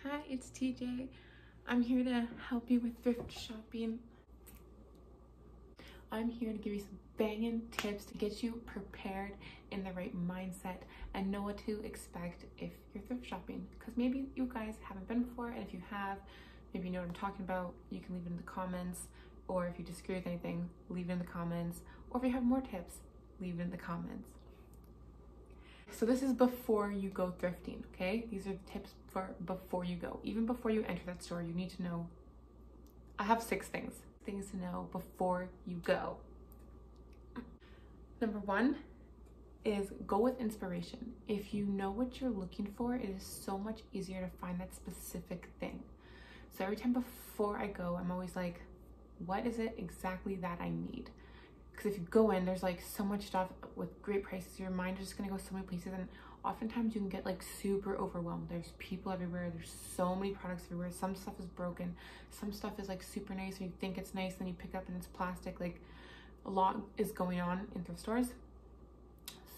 Hi, it's TJ. I'm here to help you with thrift shopping. I'm here to give you some banging tips to get you prepared in the right mindset and know what to expect if you're thrift shopping. Because maybe you guys haven't been before, and if you have, maybe you know what I'm talking about. You can leave it in the comments, or if you disagree with anything, leave it in the comments. Or if you have more tips, leave it in the comments. So this is before you go thrifting, okay? These are the tips for before you go. Even before you enter that store, you need to know. I have 6 things to know before you go. Number 1 is go with inspiration. If you know what you're looking for, it is so much easier to find that specific thing. So every time before I go, I'm always like, what is it exactly that I need? Because if you go in, there's like so much stuff with great prices. Your mind is just gonna go so many places, and oftentimes you can get like super overwhelmed. There's people everywhere. There's so many products everywhere. Some stuff is broken. Some stuff is like super nice, and you think it's nice, then you pick up and it's plastic. Like, a lot is going on in thrift stores.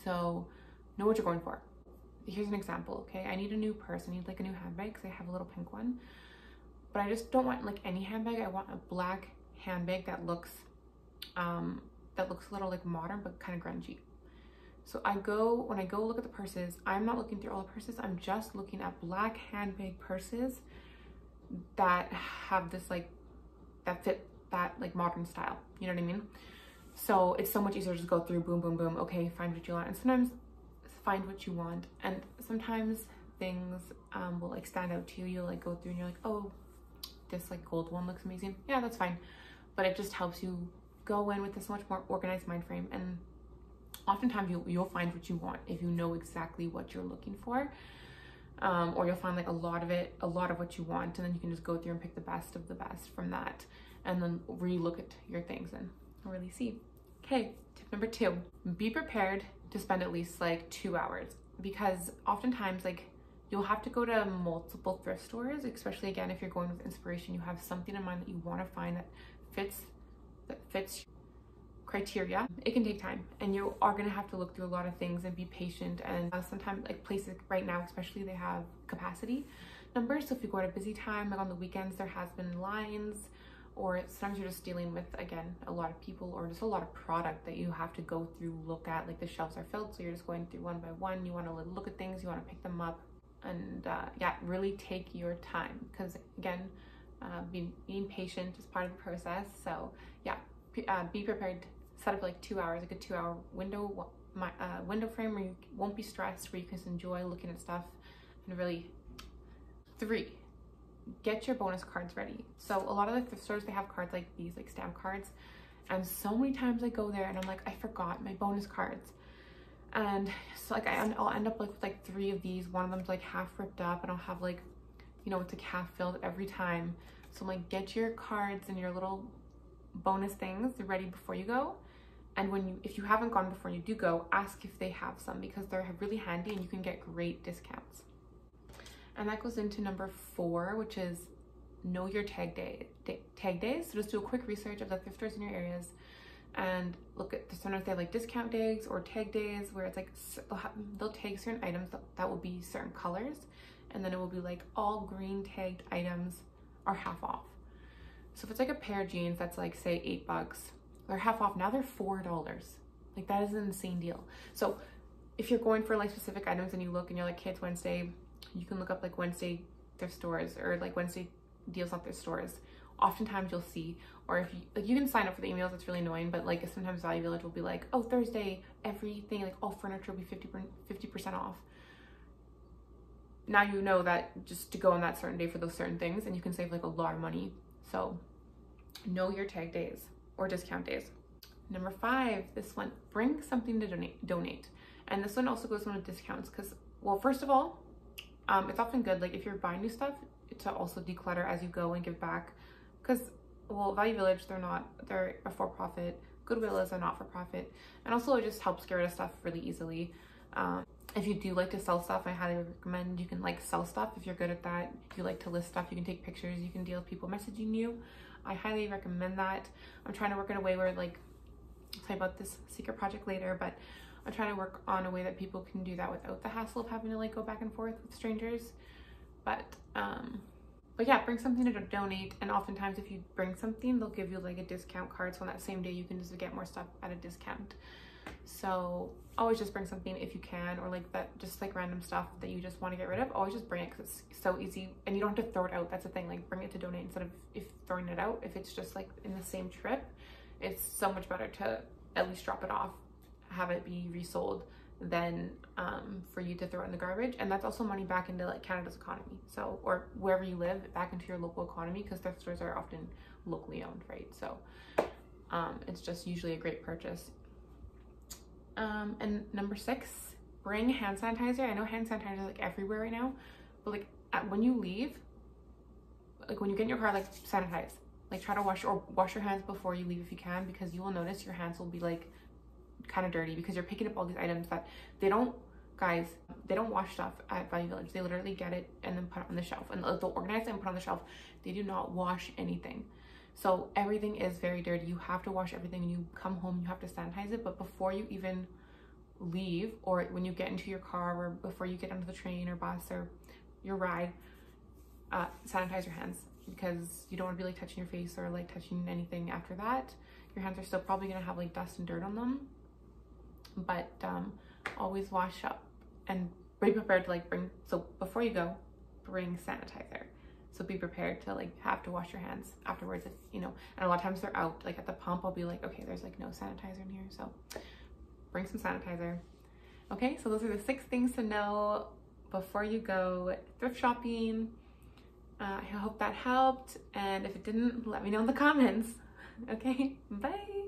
So know what you're going for. Here's an example, okay? I need a new purse. I need like a new handbag because I have a little pink one. But I just don't want like any handbag. I want a black handbag that looks a little like modern but kind of grungy. So when I go look at the purses, I'm not looking through all the purses. I'm just looking at black handbag purses that have this like, that fit that like modern style. You know what I mean? So it's so much easier to just go through, boom, boom, boom. Okay, find what you want. And sometimes find what you want. And sometimes things will like stand out to you. You'll like go through and you're like, oh, this like gold one looks amazing. Yeah, that's fine. But it just helps you go in with this much more organized mind frame, and oftentimes you'll find what you want if you know exactly what you're looking for, or you'll find like a lot of what you want, and then you can just go through and pick the best of the best from that, and then re-look at your things and really see. Okay, tip number 2, be prepared to spend at least like 2 hours, because oftentimes like you'll have to go to multiple thrift stores, especially again if you're going with inspiration. You have something in mind that you want to find that fits criteria. It can take time, and you are going to have to look through a lot of things and be patient, and sometimes like places right now especially, they have capacity numbers. So if you go at a busy time, like on the weekends, there has been lines, or sometimes you're just dealing with, again, a lot of people or just a lot of product that you have to go through, look at. Like the shelves are filled, so you're just going through one by one. You want to look at things, you want to pick them up, and yeah, really take your time, because again, being patient is part of the process. So yeah, be prepared. Set up like 2 hours, like a 2-hour window, window frame where you won't be stressed, where you can just enjoy looking at stuff and really. 3, get your bonus cards ready. So a lot of the thrift stores, they have cards like these, like stamp cards, and so many times I go there and I'm like, I forgot my bonus cards, and so like I'll end up like with like 3 of these. One of them's like half ripped up, and I'll have like, you know, it's like half filled every time. So I'm like, get your cards and your little bonus things ready before you go. And if you haven't gone before you do go, ask if they have some, because they're really handy and you can get great discounts. And that goes into number 4, which is know your tag days. So just do a quick research of the thrift stores in your areas and look at, sometimes they have like discount days or tag days where it's like they'll tag certain items that will be certain colors, and then it will be like all green tagged items are half off. So if it's like a pair of jeans that's like say $8, they're half off. Now they're $4. Like, that is an insane deal. So if you're going for like specific items and you look and you're like, okay, it's Wednesday, you can look up like Wednesday thrift stores or like Wednesday deals at their stores. Oftentimes you'll see, or if you like, you can sign up for the emails. It's really annoying, but like sometimes Value Village will be like, oh, Thursday everything, like all furniture will be 50% off. Now you know that just to go on that certain day for those certain things, and you can save like a lot of money. So know your tag days or discount days. Number 5, this one, bring something to donate. And this one also goes on with discounts, because, well, first of all, it's often good, like if you're buying new stuff, to also declutter as you go and give back, because, well, Value Village, they're a for-profit. Goodwill is a not-for-profit, and also it just helps get rid of stuff really easily. If you do like to sell stuff, I highly recommend you can like sell stuff if you're good at that. If you like to list stuff, you can take pictures, you can deal with people messaging you. I highly recommend that. I'm trying to work in a way where, like, I'll tell you about this secret project later, but I'm trying to work on a way that people can do that without the hassle of having to like go back and forth with strangers. But yeah, bring something to donate. And oftentimes if you bring something, they'll give you like a discount card, so on that same day you can just get more stuff at a discount. So always just bring something if you can, or like that, just like random stuff that you just want to get rid of, always just bring it, because it's so easy and you don't have to throw it out. That's the thing, like bring it to donate instead of if throwing it out. If it's just like in the same trip, it's so much better to at least drop it off, have it be resold, than for you to throw it in the garbage. And that's also money back into like Canada's economy, so, or wherever you live, back into your local economy, because thrift stores are often locally owned, right? So it's just usually a great purchase. And number 6, bring hand sanitizer. I know hand sanitizer is like everywhere right now, but like when you leave, like when you get in your car, like sanitize, like try to wash your hands before you leave if you can, because you will notice your hands will be like kind of dirty, because you're picking up all these items that they don't wash stuff at Value Village. They literally get it and then put it on the shelf, and they'll organize it and put it on the shelf. They do not wash anything. So everything is very dirty. You have to wash everything. When you come home, you have to sanitize it. But before you even leave, or when you get into your car, or before you get onto the train or bus or your ride, sanitize your hands, because you don't want to be like touching your face or like touching anything after that. Your hands are still probably going to have like dust and dirt on them. But always wash up and be prepared to like bring, so before you go, bring sanitizer. So be prepared to like have to wash your hands afterwards, if you know. And a lot of times they're out, like at the pump, I'll be like, okay, there's like no sanitizer in here, so bring some sanitizer. Okay, so those are the 6 things to know before you go thrift shopping. I hope that helped, and if it didn't, let me know in the comments. Okay, bye.